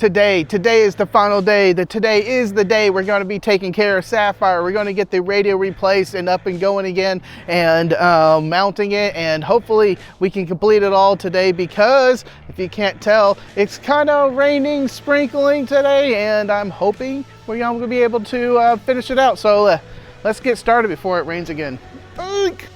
Today is the final day. Today is the day we're going to be taking care of Sapphire. We're going to get the radio replaced and up and going again and mounting it, and hopefully we can complete it all today, because if you can't tell, it's kind of raining, sprinkling today, and I'm hoping we're going to be able to finish it out. So let's get started before it rains again. Eek!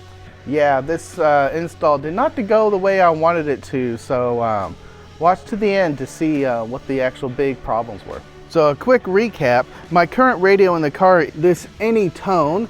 Yeah, this install did not go the way I wanted it to, so watch to the end to see what the actual big problems were. So a quick recap, my current radio in the car, this Anytone,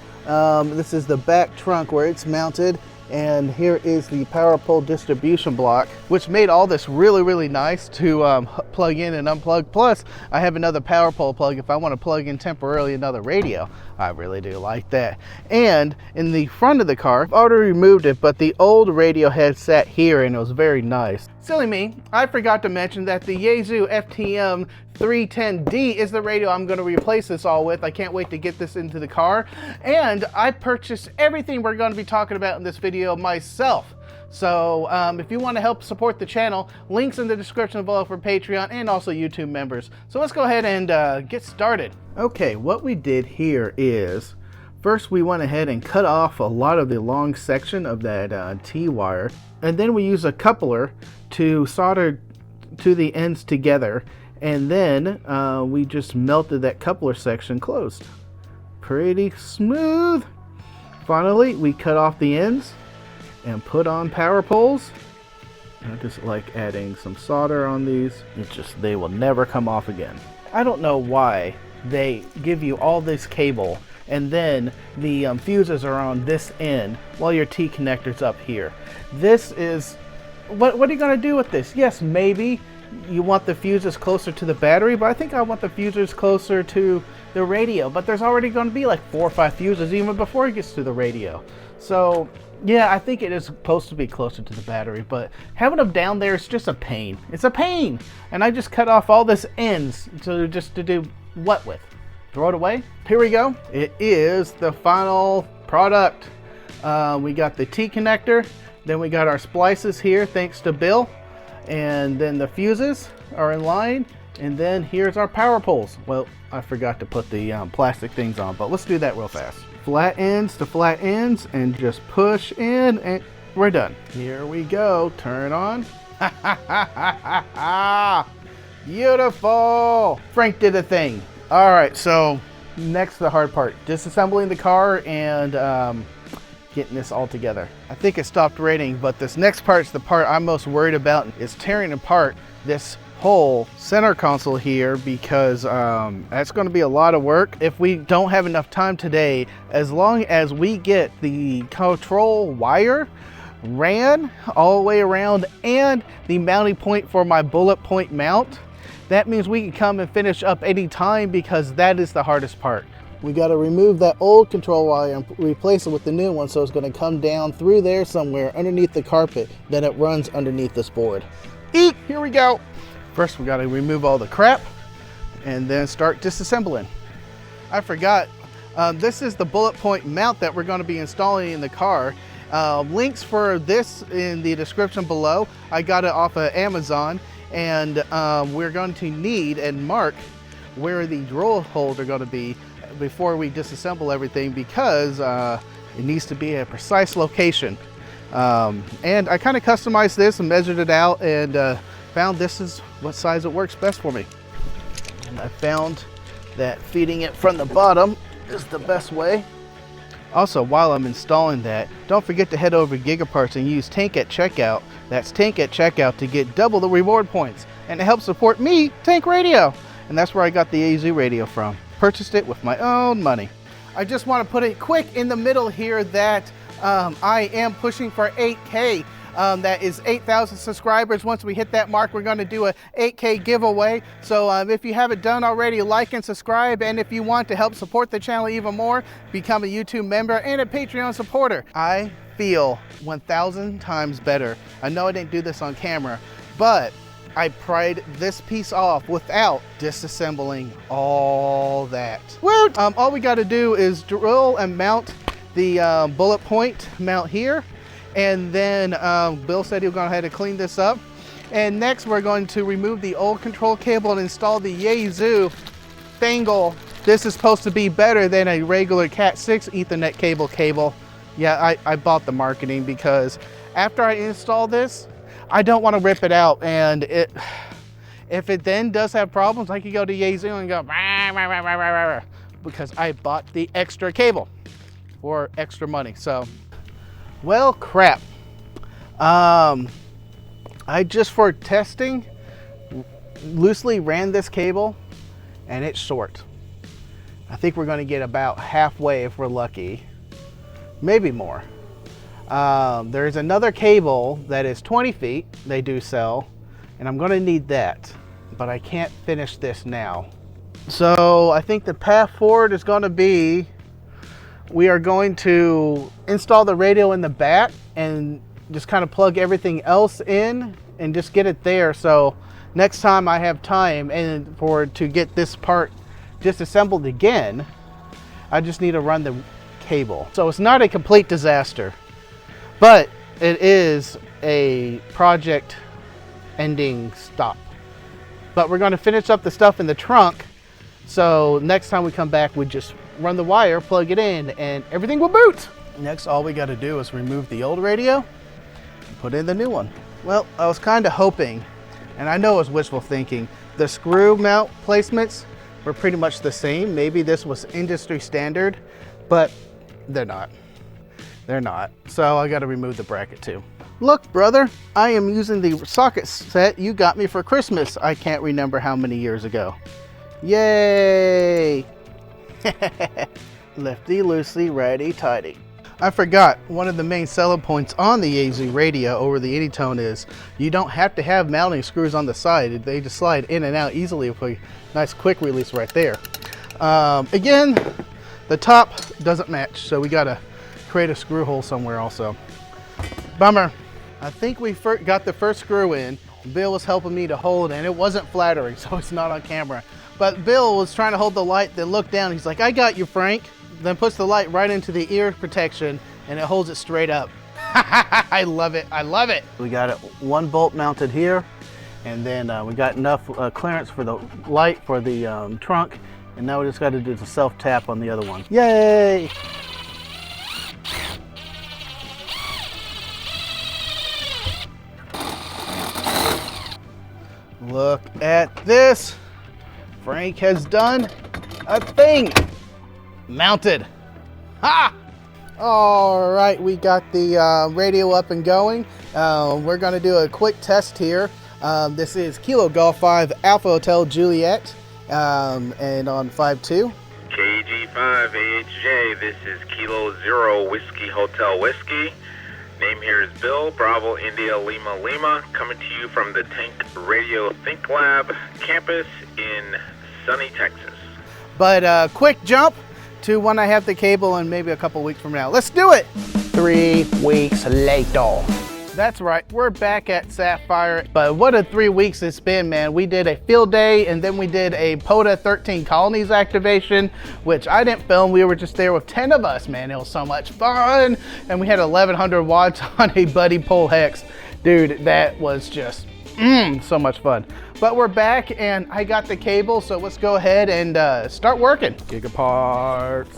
this is the back trunk where it's mounted, and here is the power pole distribution block, which made all this really nice to plug in and unplug. Plus, I have another power pole plug if I want to plug in temporarily another radio. I really do like that. And in the front of the car, I've already removed it, but the old radio head sat here and it was very nice. Silly me, I forgot to mention that the Yaesu FTM-310D is the radio I'm going to replace this all with. I can't wait to get this into the car. And I purchased everything we're going to be talking about in this video myself. So if you want to help support the channel, links in the description below for Patreon and also YouTube members. So let's go ahead and get started. Okay, what we did here is, first we went ahead and cut off a lot of the long section of that T-wire, and then we use a coupler to solder to the ends together, and then we just melted that coupler section closed. Pretty smooth. Finally, we cut off the ends and put on power poles. I just like adding some solder on these. It's just, they will never come off again. I don't know why they give you all this cable and then the fuses are on this end while your T connector's up here. This is, what are you going to do with this? Yes, maybe you want the fuses closer to the battery, but I think I want the fuses closer to the radio. But there's already going to be like 4 or 5 fuses even before it gets to the radio. So yeah, I think it is supposed to be closer to the battery, but having them down there is just a pain. It's a pain. And I just cut off all this ends to do what with? Throw it away? Here we go. It is the final product. We got the T connector, then we got our splices here thanks to Bill, and then the fuses are in line, and then here's our power poles. Well, I forgot to put the plastic things on, but let's do that real fast. Flat ends to flat ends, and just push in, and we're done. Here we go. Turn on. Beautiful. Frank did a thing. All right, so next, the hard part, disassembling the car and getting this all together. I think it stopped raining, but this next part is the part I'm most worried about, is tearing apart this whole center console here, because that's going to be a lot of work if we don't have enough time today. As long as we get the control wire ran all the way around and the mounting point for my bullet point mount, that means we can come and finish up any time, because that is the hardest part. We got to remove that old control wire and replace it with the new one, so it's going to come down through there somewhere underneath the carpet, then it runs underneath this board. Eek! Here we go. First, we got to remove all the crap and then start disassembling. I forgot, this is the bullet point mount that we're going to be installing in the car. Links for this in the description below. I got it off of Amazon, and we're going to need and mark where the drill holes are going to be before we disassemble everything, because it needs to be a precise location. And I kind of customized this and measured it out, and found this is what size it works best for me. And I found that feeding it from the bottom is the best way. Also, while I'm installing that, don't forget to head over to Gigaparts and use Tank at checkout. That's Tank at checkout to get double the reward points, and to help support me, Tank Radio. And that's where I got the Yaesu radio from. Purchased it with my own money. I just want to put it quick in the middle here that I am pushing for 8K. That is 8,000 subscribers. Once we hit that mark, we're going to do a 8K giveaway. So if you haven't done already, like and subscribe. And if you want to help support the channel even more, become a YouTube member and a Patreon supporter. I feel 1,000 times better. I know I didn't do this on camera, but I pried this piece off without disassembling all that. Woo! All we got to do is drill and mount the bullet point mount here. And then Bill said he'll go ahead and clean this up. And next we're going to remove the old control cable and install the Yaesu Fangle. This is supposed to be better than a regular Cat 6 Ethernet cable. Yeah, I bought the marketing because after I install this, I don't want to rip it out, and if it then does have problems, I could go to Yaesu and go rah, rah, rah, rah, rah, rah, because I bought the extra cable for extra money. So, well, crap. I just, for testing, loosely ran this cable and it's short. I think we're going to get about halfway if we're lucky, maybe more. There's another cable that is 20 feet they do sell, and I'm going to need that, but I can't finish this now. So I think the path forward is going to be, we are going to install the radio in the back and just kind of plug everything else in and just get it there. So next time I have time and to get this part disassembled again, I just need to run the cable. So it's not a complete disaster, but it is a project ending stop. But we're going to finish up the stuff in the trunk. So next time we come back, we just run the wire, plug it in, and everything will boot. Next, all we got to do is remove the old radio, put in the new one. Well, I was kind of hoping, and I know it was wishful thinking, the screw mount placements were pretty much the same. Maybe this was industry standard, but they're not. They're not. So I got to remove the bracket too. Look, brother, I am using the socket set you got me for Christmas. I can't remember how many years ago. Yay! Lefty loosey, righty tighty. I forgot, one of the main selling points on the Yaesu radio over the Anytone is you don't have to have mounting screws on the side. They just slide in and out easily with a nice quick release right there. Again, the top doesn't match, so we gotta create a screw hole somewhere also. Bummer. I think we got the first screw in. Bill was helping me to hold, and it wasn't flattering, so it's not on camera. But Bill was trying to hold the light, then looked down. He's like, I got you, Frank. Then puts the light right into the ear protection, and it holds it straight up. I love it. I love it. We got it one bolt mounted here, and then we got enough clearance for the light for the trunk, and now we just got to do the self-tap on the other one. Yay! Look at this. Frank has done a thing. Mounted. Ha! All right, we got the radio up and going. We're going to do a quick test here. This is Kilo Golf 5 Alpha Hotel Juliet, and on 5-2. KG5 AHJ, this is Kilo 0 Whiskey Hotel Whiskey. Name here is Bill, Bravo India Lima Lima, coming to you from the Tank Radio Think Lab campus in sunny Texas. But quick jump to when I have the cable and maybe a couple weeks from now. Let's do it! 3 weeks later. That's right, we're back at Sapphire. But what a 3 weeks it's been, man. We did a field day, and then we did a POTA 13 colonies activation, which I didn't film. We were just there with 10 of us, man. It was so much fun. And we had 1100 watts on a Buddy Pole Hex. Dude, that was just so much fun. But we're back, and I got the cable, so let's go ahead and start working. Gigaparts.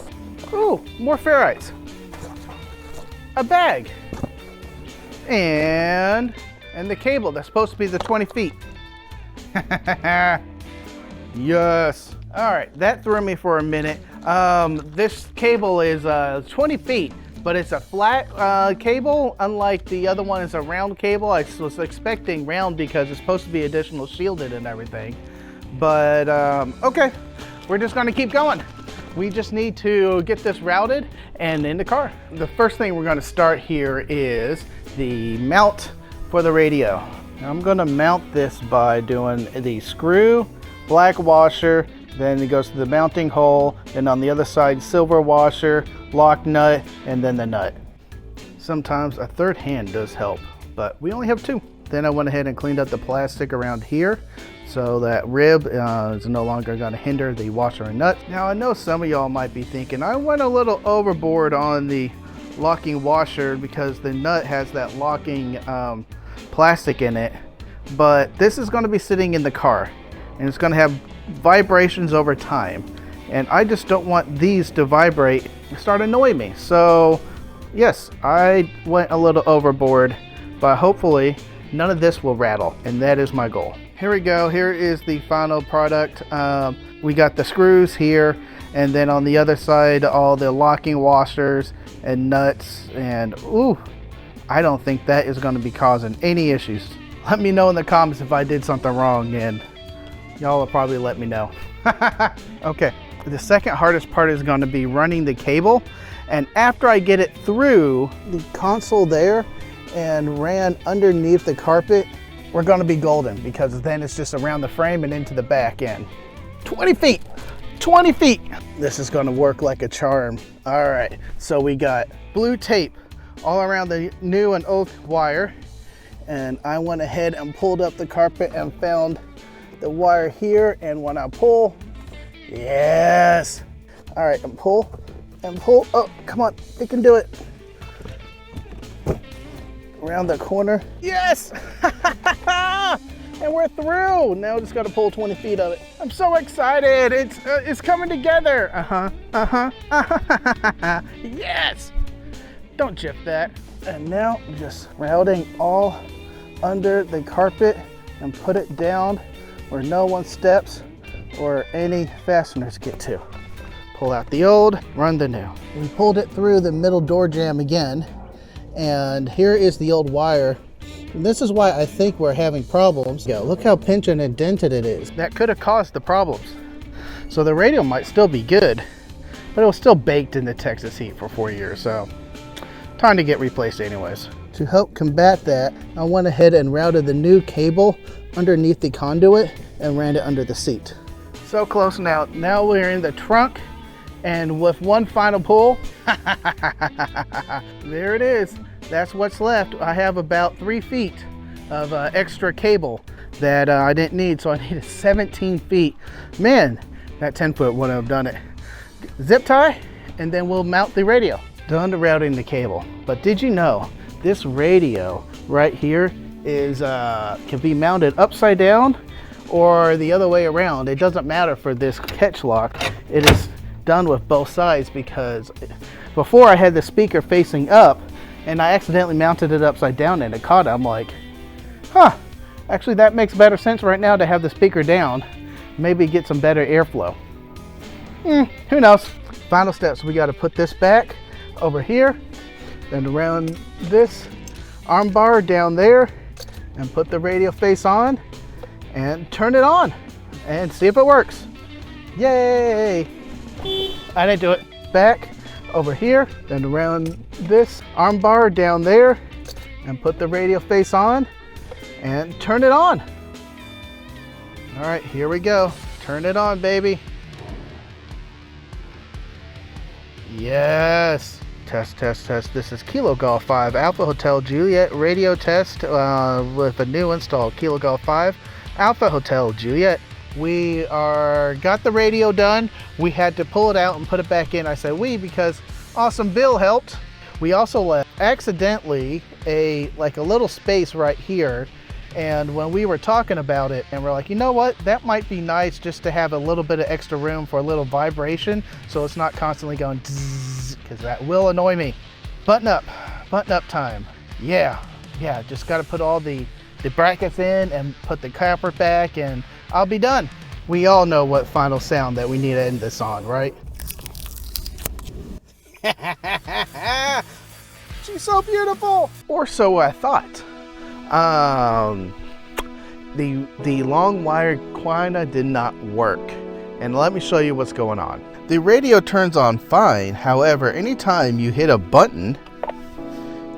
Ooh, more ferrites. A bag. And the cable that's supposed to be the 20 feet. Yes. All right, that threw me for a minute. This cable is 20 feet, but it's a flat cable. Unlike the other one, it's a round cable. I was expecting round because it's supposed to be additional shielded and everything. But okay, we're just gonna keep going. We just need to get this routed and in the car. The first thing we're gonna start here is the mount for the radio. Now I'm gonna mount this by doing the screw, black washer, then it goes to the mounting hole, and on the other side, silver washer, lock nut, and then the nut. Sometimes a third hand does help, but we only have 2. Then I went ahead and cleaned up the plastic around here, so that rib is no longer going to hinder the washer and nut. Now I know some of y'all might be thinking, I went a little overboard on the locking washer because the nut has that locking plastic in it. but this is going to be sitting in the car and it's going to have vibrations over time. And I just don't want these to vibrate and start annoying me. So yes, I went a little overboard, but hopefully none of this will rattle, and that is my goal. Here we go. Here is the final product. We got the screws here, and then on the other side, all the locking washers and nuts. And ooh, I don't think that is going to be causing any issues. Let me know in the comments if I did something wrong, and y'all will probably let me know. Okay, the second hardest part is going to be running the cable. And after I get it through the console there and ran underneath the carpet, we're going to be golden, because then it's just around the frame and into the back end. 20 feet, 20 feet. This is going to work like a charm. All right, so we got blue tape all around the new and old wire. And I went ahead and pulled up the carpet and found the wire here. And when I pull, yes. All right, and pull and pull. Oh, come on, we can do it. Around the corner. Yes! And we're through. Now we just got to pull 20 feet of it. I'm so excited. It's coming together. Yes! Don't jiff that. And now just routing all under the carpet and put it down where no one steps or any fasteners get to. Pull out the old, run the new. We pulled it through the middle door jamb again, and here is the old wire. And this is why I think we're having problems. Yeah, look how pinched and indented it is. That could have caused the problems. So the radio might still be good, but it was still baked in the Texas heat for 4 years, so time to get replaced anyways. To help combat that, I went ahead and routed the new cable underneath the conduit and ran it under the seat. So close now. Now we're in the trunk, and with one final pull, there it is. That's what's left. I have about 3 feet of extra cable that I didn't need, so I needed 17 feet. Man, that 10-foot wouldn't have done it. Zip tie, and then we'll mount the radio. Done to routing the cable. But did you know this radio right here is can be mounted upside down or the other way around? It doesn't matter for this catch lock. It is done with both sides, because before I had the speaker facing up and I accidentally mounted it upside down and it caught it. I'm like, huh, actually that makes better sense right now to have the speaker down. Maybe get some better airflow. Who knows? Final steps, we got to put this back over here, then around this arm bar down there, and put the radio face on and turn it on and see if it works. Yay! I didn't do it. Back over here, then around this arm bar down there, and put the radio face on and turn it on. All right, here we go. Turn it on, baby. Yes. Test, test, test. This is Kilo Golf 5 Alpha Hotel Juliet radio test with a new install. Kilo Golf 5 Alpha Hotel Juliet. We got the radio done. We had to pull it out and put it back in. I say we because Awesome Bill helped. We also left accidentally a little space right here. And when we were talking about it, and we're like, you know what, that might be nice just to have a little bit of extra room for a little vibration, so it's not constantly going because that will annoy me. Button up time. Yeah, just got to put all the brackets in and put the copper back, and I'll be done. We all know what final sound that we need to end this on, right? She's so beautiful, or so I thought. The long wire kinda did not work, and let me show you what's going on. The radio turns on fine. However, anytime you hit a button,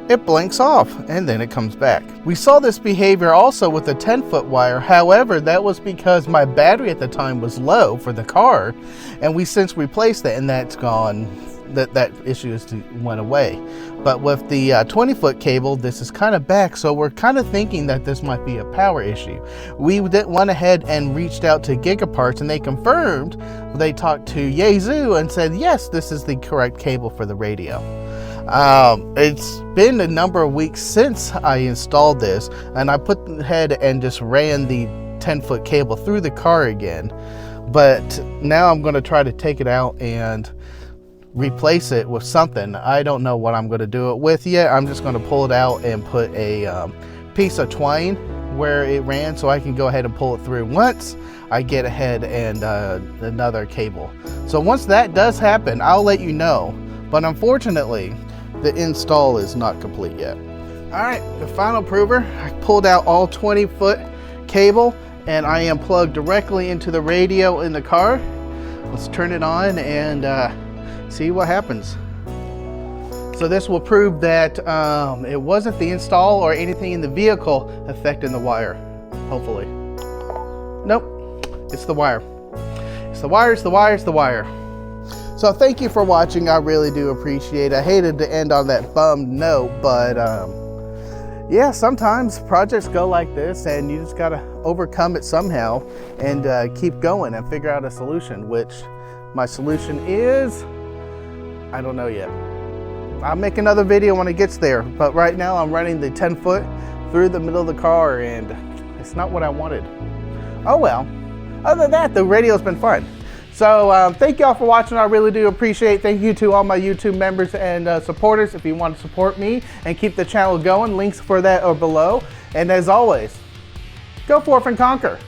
it blinks off and then it comes back. We saw this behavior also with the 10-foot wire. However, that was because my battery at the time was low for the car, and we since replaced it, and that's gone. That issue went away. But with the 20-foot cable, this is kind of back, so we're kind of thinking that this might be a power issue. We went ahead and reached out to Gigaparts, and they confirmed. They talked to Yaesu and said, yes, this is the correct cable for the radio. It's been a number of weeks since I installed this, and I put ahead and just ran the 10-foot cable through the car again. But now I'm going to try to take it out and replace it with something. I don't know what I'm going to do it with yet. I'm just going to pull it out and put a piece of twine where it ran, so I can go ahead and pull it through once I get ahead and another cable. So once that does happen, I'll let you know. But unfortunately, the install is not complete yet. All right, the final prover. I pulled out all 20-foot cable, and I am plugged directly into the radio in the car. Let's turn it on and see what happens. So this will prove that it wasn't the install or anything in the vehicle affecting the wire, hopefully. Nope, it's the wire. It's the wire, it's the wire, it's the wire. So thank you for watching, I really do appreciate it. I hated to end on that bummed note, but yeah, sometimes projects go like this and you just gotta overcome it somehow and keep going and figure out a solution, which my solution is, I don't know yet. I'll make another video when it gets there, but right now I'm running the 10-foot through the middle of the car and it's not what I wanted. Oh well, other than that, the radio's been fun. So thank y'all for watching, I really do appreciate it. Thank you to all my YouTube members and supporters. If you want to support me and keep the channel going, links for that are below. And as always, go forth and conquer.